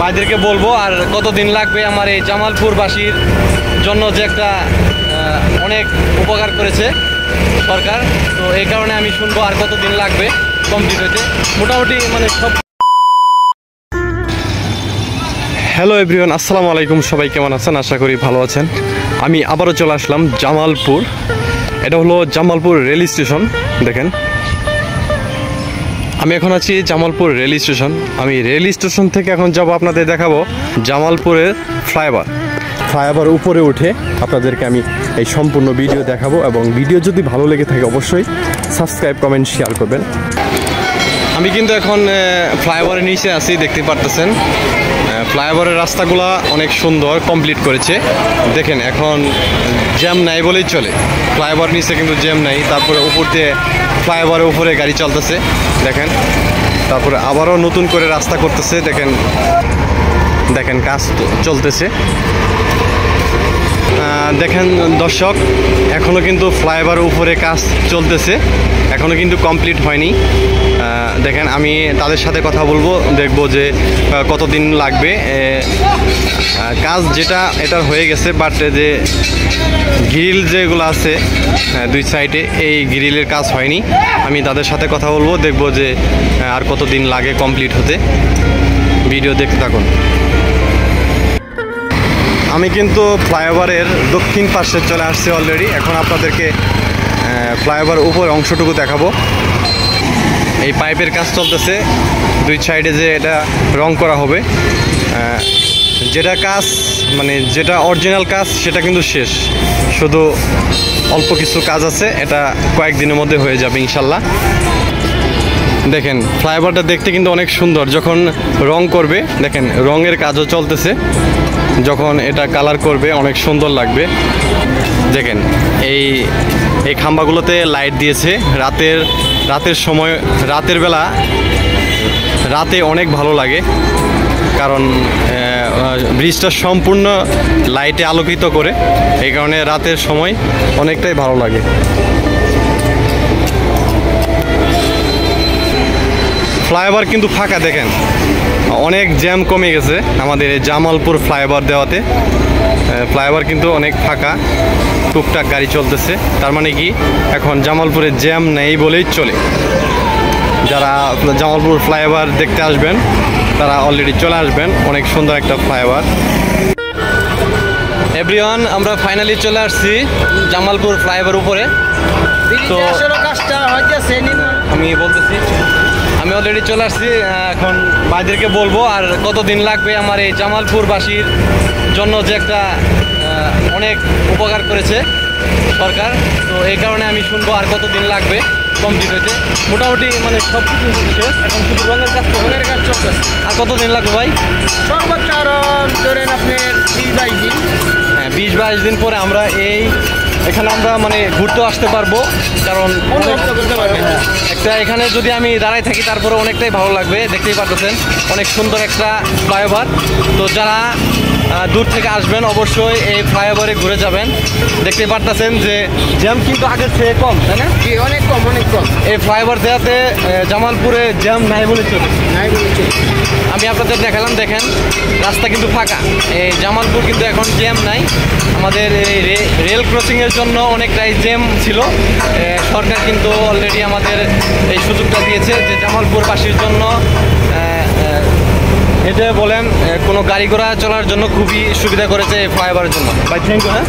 ভাইদেরকে বলবো আর কতদিন লাগবে আমার এই জামালপুরবাসীর জন্য যে একটা অনেক উপকার করেছে সরকার। তো এই কারণে আমি শুনবো আর কতদিন লাগবে কমপ্লিট হইতে। মোটামুটি মানে সব। হ্যালো এভরিওয়ান, আসসালামু আলাইকুম। সবাই কেমন আছেন? আশা করি ভালো আছেন। আমি আবারও চলে আসলাম জামালপুর। এটা হলো জামালপুর রেল স্টেশন। দেখেন, আমি এখন আছি জামালপুর রেল স্টেশন। আমি রেল স্টেশন থেকে এখন যাব আপনাদের দেখাবো জামালপুরের ফ্লাইওভার উপরে উঠে আপনাদেরকে আমি এই সম্পূর্ণ ভিডিও দেখাবো। এবং ভিডিও যদি ভালো লেগে থাকে অবশ্যই সাবস্ক্রাইব, কমেন্ট, শেয়ার করবেন। আমি কিন্তু এখন ফ্লাইওভারের নিচে আছি, দেখতে পারতেছেন। ফ্লাইওভারের রাস্তাগুলা অনেক সুন্দর কমপ্লিট করেছে। দেখেন, এখন জ্যাম নাই বলেই চলে। ফ্লাইওভার নিচে কিন্তু জ্যাম নাই। তারপরে উপর দিয়ে ফ্লাইওভারের উপরে গাড়ি চলতেছে দেখেন। তারপরে আবারও নতুন করে রাস্তা করতেছে। দেখেন দেখেন কাজ চলতেছে। দেখেন দর্শক, এখনও কিন্তু ফ্লাইওভারের উপরে কাজ চলতেছে, এখনও কিন্তু কমপ্লিট হয়নি। দেখেন, আমি তাদের সাথে কথা বলবো, দেখবো যে কতদিন লাগবে। কাজ যেটা এটার হয়ে গেছে, বাট যে গ্রিল যেগুলো আছে দুই সাইডে, এই গ্রিলের কাজ হয়নি। আমি তাদের সাথে কথা বলবো, দেখবো যে আর কতদিন লাগে কমপ্লিট হতে। ভিডিও দেখতে থাকুন। আমি কিন্তু ফ্লাইওভারের দক্ষিণ পাশে চলে আসছি অলরেডি। এখন আপনাদেরকে ফ্লাইওভার উপর অংশটুকু দেখাবো। এই পাইপের কাজ চলতেছে, দুই সাইডে যে এটা রং করা হবে। যেটা কাজ মানে যেটা অরিজিনাল কাজ সেটা কিন্তু শেষ, শুধু অল্প কিছু কাজ আছে। এটা কয়েকদিনের মধ্যে হয়ে যাবে ইনশাল্লাহ। দেখেন, ফ্লাইওভারটা দেখতে কিন্তু অনেক সুন্দর। যখন রং করবে, দেখেন রঙের কাজও চলতেছে, যখন এটা কালার করবে অনেক সুন্দর লাগবে। দেখেন এই খাম্বাগুলোতে লাইট দিয়েছে। রাতের সময়, রাতের বেলা রাতে অনেক ভালো লাগে, কারণ ব্রিজটা সম্পূর্ণ লাইটে আলোকিত করে, এই কারণে রাতের সময় অনেকটাই ভালো লাগে। ফ্লাইওভার কিন্তু ফাঁকা, দেখেন অনেক জ্যাম কমে গেছে আমাদের এই জামালপুর ফ্লাইওভার দেওয়াতে। ফ্লাইওভার কিন্তু অনেক ফাঁকা, টুকটাক গাড়ি চলতেছে। তার মানে কি এখন জামালপুরে জ্যাম নেই বলেই চলে। যারা জামালপুর ফ্লাইওভার দেখতে আসবেন তারা অলরেডি চলে আসবেন। অনেক সুন্দর একটা ফ্লাইওভার। এভরিওয়ান, আমরা ফাইনালি চলে আসছি জামালপুর ফ্লাইওভার উপরে। তো আমি বলতেছি, আমি অলরেডি চলে আসছি। এখন ভাইদেরকে বলবো আর কতদিন লাগবে আমার এই জামালপুরবাসীর জন্য যে একটা অনেক উপকার করেছে সরকার। তো এই কারণে আমি শুনবো আর কতদিন লাগবে কমপ্লিট হইতে। মোটামুটি মানে সব কিছু শেষ, এখন শুধু রঙের কাজ চলতেছে। আর কতদিন লাগবে ভাই? সর্বোচ্চ আরো ধরেন আপনি 20-22 দিন। হ্যাঁ, 20-22 দিন পরে আমরা এখানে আমরা মানে ঘুরতে আসতে পারবো, কারণ একটা এখানে যদি আমি দাঁড়াই থাকি তারপরে অনেকটাই ভালো লাগবে। দেখতেই পারতেছেন অনেক সুন্দর একটা ফ্লাইওভার। তো যারা দূর থেকে আসবেন অবশ্যই এই ফ্লাইওভারে ঘুরে যাবেন। দেখতেই পারতেছেন যে জ্যাম কিন্তু আগের থেকে কম, তাই না? অনেক কম, অনেক কম। এই ফ্লাইওভার দেওয়াতে জামালপুরে জ্যাম নাই বলে চলে। আমি আপনাদের দেখালাম, দেখেন রাস্তা কিন্তু ফাঁকা। এই জামালপুর কিন্তু এখন জ্যাম নাই। আমাদের এই রেল ক্রসিংয়ের জন্য অনেকটাই জ্যাম ছিল। সরকার কিন্তু অলরেডি আমাদের এই সুযোগটা দিয়েছে যে জামালপুরবাসীর জন্য এটা বলেন কোনো গাড়ি ঘোড়া চলার জন্য খুবই সুবিধা করেছে এই ফ্লাইওভারের জন্য। ভাই থ্যাংক ইউ। হ্যাঁ,